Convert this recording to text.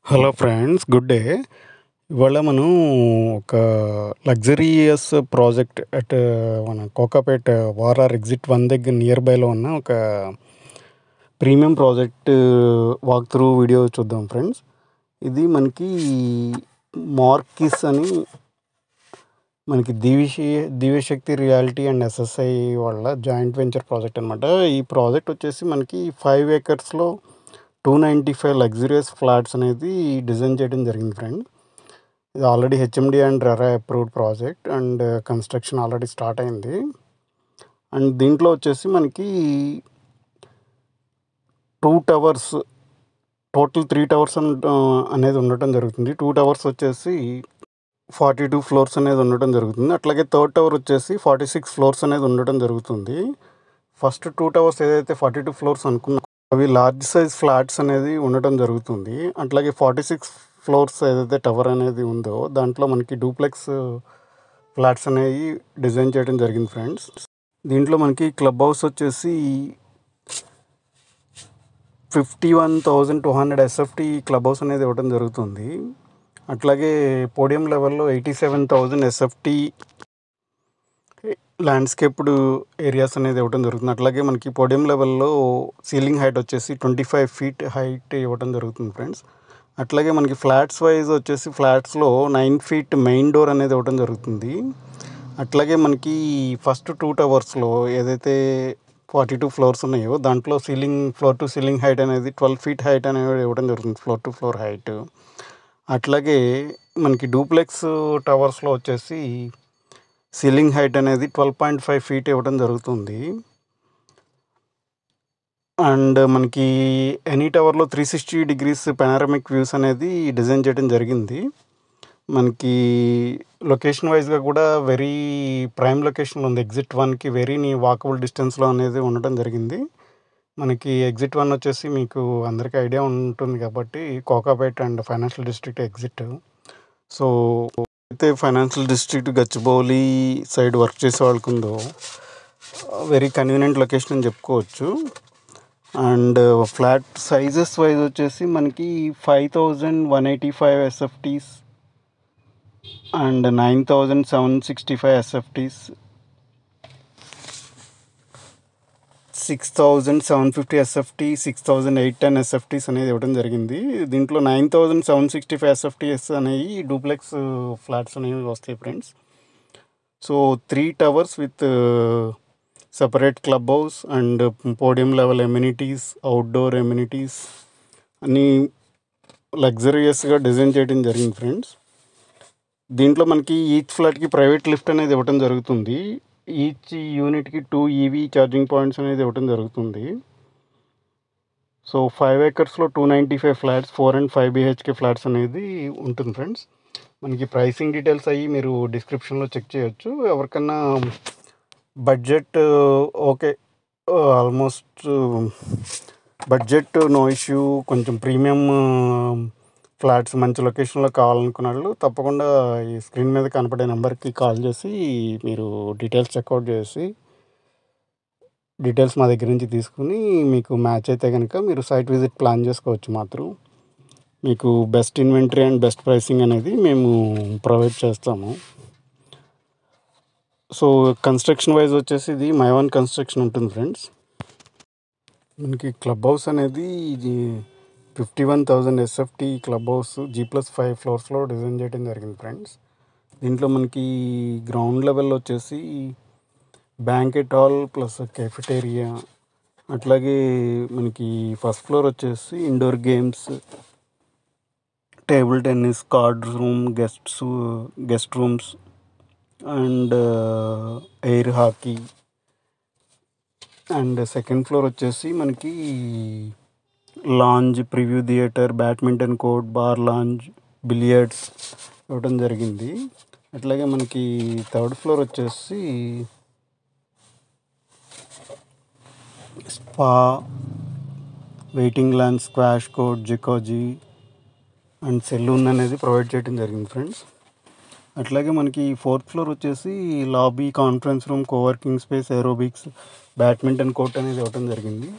Hello friends, good day. ఇవాళ మనం ఒక లగ్జరియస్ ప్రాజెక్ట్ అట్ మన కోకాపేట్ వారార్ ఎగ్జిట్ 1 దగ్గర నియర్ బైలో ఉన్న ఒక premium project walk through video చూద్దాం ఫ్రెండ్స్. ఇది మనకి మార్కిస్ అని మనకి దివ్యశక్తి రియాలిటీ అండ్ ఎస్ఎస్ఐ వాళ్ళ జాయింట్ వెంచర్ ప్రాజెక్ట్ అనమాట. ఈ ప్రాజెక్ట్ వచ్చేసి మనకి 5 ఏకర్స్లో 295 లగ్జరియస్ ఫ్లాట్స్ అనేది డిజైన్ చేయడం జరిగింది ఫ్రెండ్. ఇది already HMD and RERA approved project and construction already start అయింది. అండ్ దీంట్లో వచ్చేసి మనకి 2 టవర్స్, టోటల్ 3 టవర్స్ అనేది ఉండటం జరుగుతుంది. 2 టవర్స్ వచ్చేసి 42 ఫ్లోర్స్ అనేది ఉండటం జరుగుతుంది. అట్లాగే థర్డ్ టవర్ వచ్చేసి 46 ఫ్లోర్స్ అనేది ఉండటం జరుగుతుంది. ఫస్ట్ 2 టవర్స్ ఏదైతే 42 ఫ్లోర్స్ అనుకున్నా అవి లార్జ్ సైజ్ ఫ్లాట్స్ అనేది ఉండటం జరుగుతుంది. అట్లాగే 46 ఫ్లోర్స్ ఏదైతే టవర్ అనేది ఉందో దాంట్లో మనకి డూప్లెక్స్ ఫ్లాట్స్ అనేవి డిజైన్ చేయడం జరిగింది ఫ్రెండ్స్. దీంట్లో మనకి క్లబ్ హౌస్ వచ్చేసి 51,200 ఎస్ఎఫ్టీ క్లబ్ హౌస్ అనేది ఇవ్వడం జరుగుతుంది. అట్లాగే పోడియం లెవెల్లో 87,000 ఎస్ఎఫ్టీ ల్యాండ్స్కేప్డ్ ఏరియాస్ అనేది ఇవ్వడం జరుగుతుంది. అట్లాగే మనకి పోడియం లెవెల్లో సీలింగ్ హైట్ వచ్చేసి 25 feet హైట్ ఇవ్వడం జరుగుతుంది ఫ్రెండ్స్. అట్లాగే మనకి ఫ్లాట్స్ వైజ్ వచ్చేసి ఫ్లాట్స్లో 9 feet మెయిన్ డోర్ అనేది ఇవ్వడం జరుగుతుంది. అట్లాగే మనకి ఫస్ట్ 2 టవర్స్లో ఏదైతే 42 ఫ్లోర్స్ ఉన్నాయో దాంట్లో ఫ్లోర్ టు సీలింగ్ హైట్ అనేది 12 feet హైట్ అనేది ఇవ్వడం జరుగుతుంది, ఫ్లోర్ టు ఫ్లోర్ హైట్. అట్లాగే మనకి డూప్లెక్స్ టవర్స్లో వచ్చేసి సీలింగ్ హైట్ అనేది 12.5 feet ఇవ్వడం జరుగుతుంది. అండ్ మనకి ఎనీ టవర్లో 360 degrees పెనారమిక్ వ్యూస్ అనేది డిజైన్ చేయడం జరిగింది. మనకి లొకేషన్ వైజ్గా కూడా వెరీ ప్రైమ్ లొకేషన్లో ఉంది. ఎగ్జిట్ 1కి వెరీ వాకబుల్ డిస్టెన్స్లో అనేది ఉండటం జరిగింది. మనకి ఎగ్జిట్ 1 వచ్చేసి మీకు అందరికీ ఐడియా ఉంటుంది కాబట్టి Kokapet and financial district exit. So అయితే financial district Gachibowli side work చేసే వాళ్ళకు ఉందో వెరీ కన్వీనియంట్ లొకేషన్ అని చెప్పుకోవచ్చు. అండ్ ఫ్లాట్ సైజెస్ వైజ్ వచ్చేసి మనకి 5,185 SFTs and 9,765 SFTs, 6,750 SFT, 6,810 SFTs అనేది ఇవ్వడం జరిగింది. దీంట్లో 9,765 ఎస్ఎఫ్టీఎస్ అనేవి డూప్లెక్స్ ఫ్లాట్స్ అనేవి వస్తాయి friends. So 3 towers with separate club house and podium level amenities, outdoor amenities అన్నీ లగ్జరియస్గా డిజైన్ చేయడం జరిగింది ఫ్రెండ్స్. దీంట్లో మనకి ఈచ్ ఫ్లాట్కి ప్రైవేట్ లిఫ్ట్ అనేది ఇవ్వడం జరుగుతుంది. ఈచ్ యూనిట్కి 2 EV ఛార్జింగ్ పాయింట్స్ అనేది ఇవ్వడం జరుగుతుంది. So 5 ఏకర్స్లో 295 flats, 4 and 5 BHK flats అనేది ఉంటుంది ఫ్రెండ్స్. మనకి ప్రైసింగ్ డీటెయిల్స్ అయ్యి మీరు డిస్క్రిప్షన్లో చెక్ చేయొచ్చు. ఎవరికన్నా budget okay, almost budget no issue, కొంచెం ప్రీమియం ఫ్లాట్స్ మంచి లొకేషన్లో కావాలనుకున్న వాళ్ళు తప్పకుండా ఈ స్క్రీన్ మీద కనపడే నెంబర్కి కాల్ చేసి మీరు డీటెయిల్స్ చెక్అవుట్ చేసి డీటెయిల్స్ మా దగ్గర నుంచి తీసుకుని మీకు మ్యాచ్ అయితే కనుక మీరు సైట్ విజిట్ ప్లాన్ చేసుకోవచ్చు. మాత్రం మీకు best inventory and best pricing అనేది మేము ప్రొవైడ్ చేస్తాము. సో కన్స్ట్రక్షన్ వైజ్ వచ్చేసి ఇది మైవాన్ కన్స్ట్రక్షన్ ఉంటుంది ఫ్రెండ్స్. మనకి క్లబ్ హౌస్ అనేది ఇది 51,000 ఎస్ఎఫ్టీ క్లబ్ హౌస్ G+5 ఫ్లోర్స్లో డిజైన్ చేయడం జరిగింది ఫ్రెండ్స్. దీంట్లో మనకి గ్రౌండ్ లెవెల్లో వచ్చేసి బ్యాంకెట్ హాల్ ప్లస్ కెఫెటేరియా, అట్లాగే మనకి ఫస్ట్ ఫ్లోర్ వచ్చేసి indoor games, table tennis, card room, guest rooms and air hockey. And second floor వచ్చేసి మనకి lounge, preview theatre, badminton court, bar lounge, billiards ఇవ్వడం జరిగింది. అట్లాగే మనకి థర్డ్ ఫ్లోర్ వచ్చేసి spa, waiting lounge, squash court, jacuzzi and salon అనేది provide చేయడం జరిగింది ఫ్రెండ్స్. అట్లాగే మనకి ఫోర్త్ ఫ్లోర్ వచ్చేసి lobby, conference room, coworking space, aerobics, badminton court అనేది ఇవ్వడం జరిగింది.